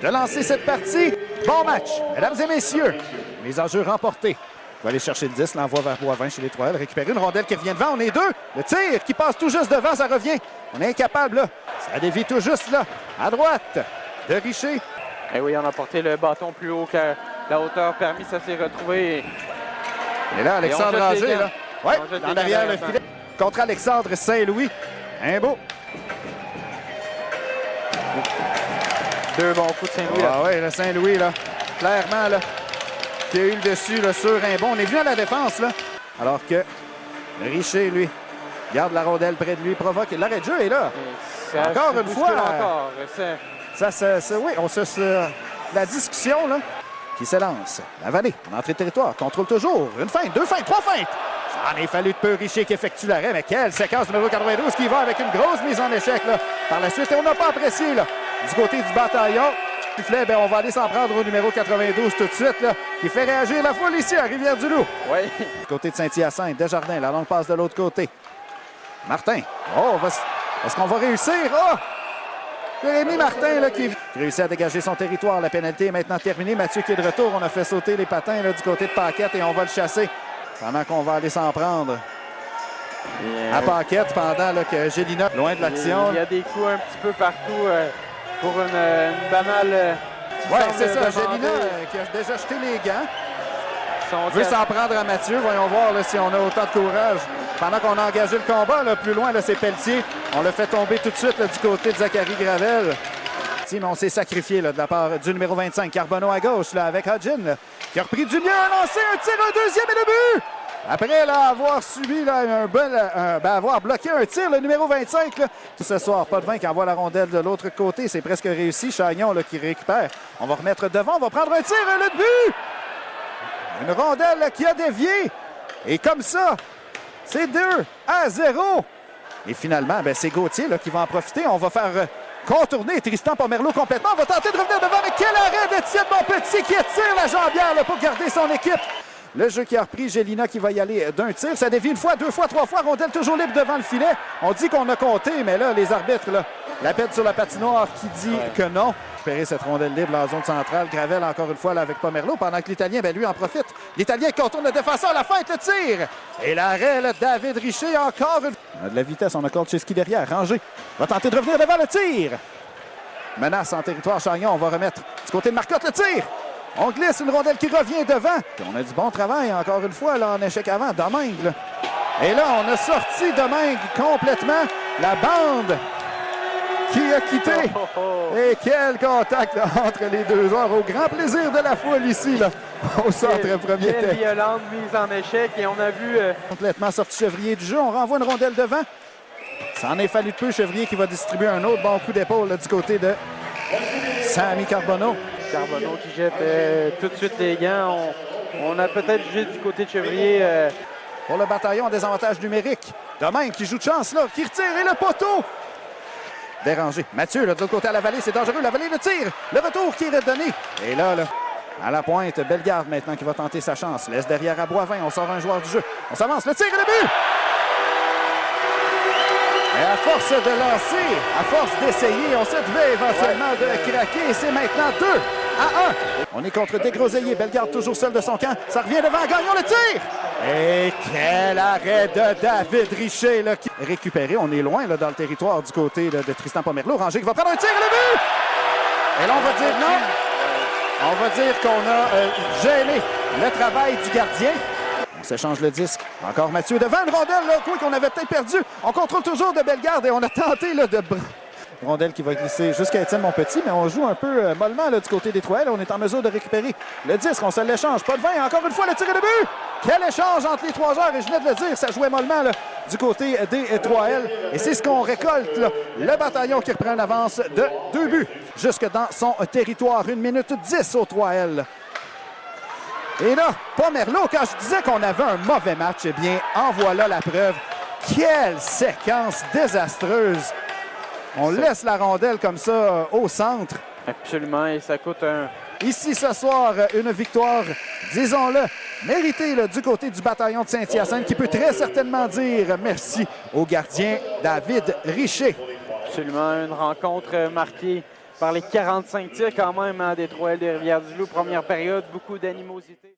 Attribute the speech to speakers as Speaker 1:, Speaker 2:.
Speaker 1: de lancer cette partie. Bon match, mesdames et messieurs. Les enjeux remportés. On va aller chercher le 10, l'envoi vers Boivin chez les Troyes, récupérer une rondelle qui revient devant. On est deux. Le tir qui passe tout juste devant, ça revient. On est incapable là. Ça dévie tout juste là. À droite de Richer.
Speaker 2: Et oui, on a porté le bâton plus haut que la hauteur permis, ça s'est retrouvé.
Speaker 1: Et là, Alexandre Anger, là. Oui, en arrière le filet. Contre Alexandre Saint-Louis. Un beau.
Speaker 2: Deux bons coups de Saint-Louis.
Speaker 1: Ah oui, le Saint-Louis, là. Clairement, là. Qui a eu le dessus là, sur un bon. On est venu à la défense, là. Alors que Richer, lui, garde la rondelle près de lui, provoque. L'arrêt de jeu est là. Encore une fois. Oui, la discussion, là, qui s'élance. La vallée, en entrée de territoire, contrôle toujours. Une feinte, deux feintes, trois feintes. Ça en est fallu de peu Richer qui effectue l'arrêt. Mais quelle séquence numéro 92 qui va avec une grosse mise en échec, là. Par la suite, et on n'a pas apprécié, là, du côté du bataillon. Ben, on va aller s'en prendre au numéro 92 tout de suite, là, qui fait réagir la foule ici à Rivière-du-Loup.
Speaker 2: Oui.
Speaker 1: Côté de Saint-Hyacinthe, Desjardins, la longue passe de l'autre côté. Martin. Oh, est-ce qu'on va réussir? Oh! Jérémy Martin là, qui réussit à dégager son territoire. La pénalité est maintenant terminée. Mathieu qui est de retour. On a fait sauter les patins là, du côté de Paquette et on va le chasser pendant qu'on va aller s'en prendre. À Paquette pendant là, que Gélina, loin de l'action.
Speaker 2: Il y a des coups un petit peu partout pour une banale...
Speaker 1: Oui, c'est ça. Gélina qui a déjà jeté les gants. Veut s'en prendre à Mathieu. Voyons voir là, si on a autant de courage. Pendant qu'on a engagé le combat, là, plus loin, là, c'est Pelletier. On l'a fait tomber tout de suite là, du côté de Zachary Gravel. Mais on s'est sacrifié là, de la part du numéro 25, Carbonneau à gauche, là, avec Hodgin, là, qui a repris du mieux, a lancé un tir, un deuxième et le but! Après là, avoir subi là, avoir bloqué un tir, le numéro 25, là, ce soir, Potvin qui envoie la rondelle de l'autre côté. C'est presque réussi. Chagnon là, qui récupère. On va remettre devant, on va prendre un tir, le but! Une rondelle là, qui a dévié. Et comme ça, c'est 2-0. Et finalement, ben, c'est Gauthier là, qui va en profiter. On va faire contourner Tristan Pomerleau complètement. On va tenter de revenir devant. Mais quel arrêt d'Étienne Montpetit qui étire la jambière là, pour garder son équipe. Le jeu qui a repris, Gélina qui va y aller d'un tir. Ça dévie une fois, deux fois, trois fois. Rondelle toujours libre devant le filet. On dit qu'on a compté, mais là, les arbitres là, l'appellent sur la patinoire qui dit que non. Récupérer cette rondelle libre dans la zone centrale. Gravel encore une fois là, avec Pomerleau. Pendant que l'Italien, ben, lui en profite. L'Italien contourne le défenseur. La feinte, le tir. Et l'arrêt, là, David Richer encore une... On a de la vitesse, on a Korczewski derrière. Rangé va tenter de revenir devant le tir. Menace en territoire Chagnon. On va remettre du côté de Marcotte le tir. On glisse une rondelle qui revient devant. Puis on a du bon travail encore une fois là, en échec avant. Domingue. Là. Et là, on a sorti Domingue complètement. La bande qui a quitté. Et quel contact là, entre les deux joueurs. Au grand plaisir de la foule ici, là, au centre premier.
Speaker 2: Quelle violente mise en échec. Et on a vu...
Speaker 1: Complètement sorti Chevrier du jeu. On renvoie une rondelle devant. Ça en est fallu de peu. Chevrier qui va distribuer un autre bon coup d'épaule là, du côté de Samy Carbonneau.
Speaker 2: Carbonneau qui jette tout de suite les gants. On a peut-être jugé du côté de Chevrier.
Speaker 1: Pour le bataillon en désavantage numérique. Domingue qui joue de chance là, qui retire et le poteau. Dérangé. Mathieu, là, de l'autre côté à la vallée, c'est dangereux. La vallée le tire. Le retour qui est redonné. Et là, à la pointe, Bellegarde maintenant qui va tenter sa chance. Laisse derrière à Boivin. On sort un joueur du jeu. On s'avance. Le tir et le but! Et à force de lancer, à force d'essayer, on se devait éventuellement de craquer. C'est maintenant 2-1. On est contre Desgroseilliers. Bellegarde toujours seul de son camp. Ça revient devant. Gagnon le tir! Et quel arrêt de David Richer là, qui récupéré. On est loin là, dans le territoire du côté là, de Tristan Pomerleau. Rangé qui va prendre un tir et le but! Et là, on va dire non. On va dire qu'on a gêné le travail du gardien. On s'échange le disque. Encore Mathieu devant une rondelle là, qu'on avait peut-être perdu. On contrôle toujours de Bellegarde et on a tenté là, de... Rondelle qui va glisser jusqu'à Étienne Montpetit, mais on joue un peu mollement là, du côté des Troyes. On est en mesure de récupérer le disque. On se l'échange. Pas de 20. Encore une fois, le tir et le but! Quel échange entre les trois joueurs. Et je venais de le dire, ça jouait mollement là, du côté des Troyes. Et c'est ce qu'on récolte. Là. Le bataillon qui reprend une avance de 2 buts jusque dans son territoire. 1 minute 10 aux Troyes. Et là, Pomerleau, quand je disais qu'on avait un mauvais match, eh bien, en voilà la preuve. Quelle séquence désastreuse. On laisse la rondelle comme ça au centre.
Speaker 2: Absolument, et ça coûte un...
Speaker 1: Ici, ce soir, une victoire, disons-le, méritée là, du côté du bataillon de Saint-Hyacinthe qui peut très certainement dire merci au gardien David Richer.
Speaker 2: Absolument, une rencontre marquée par les 45 tirs quand même, hein, des 3L de Rivière-du-Loup. Première période, beaucoup d'animosité.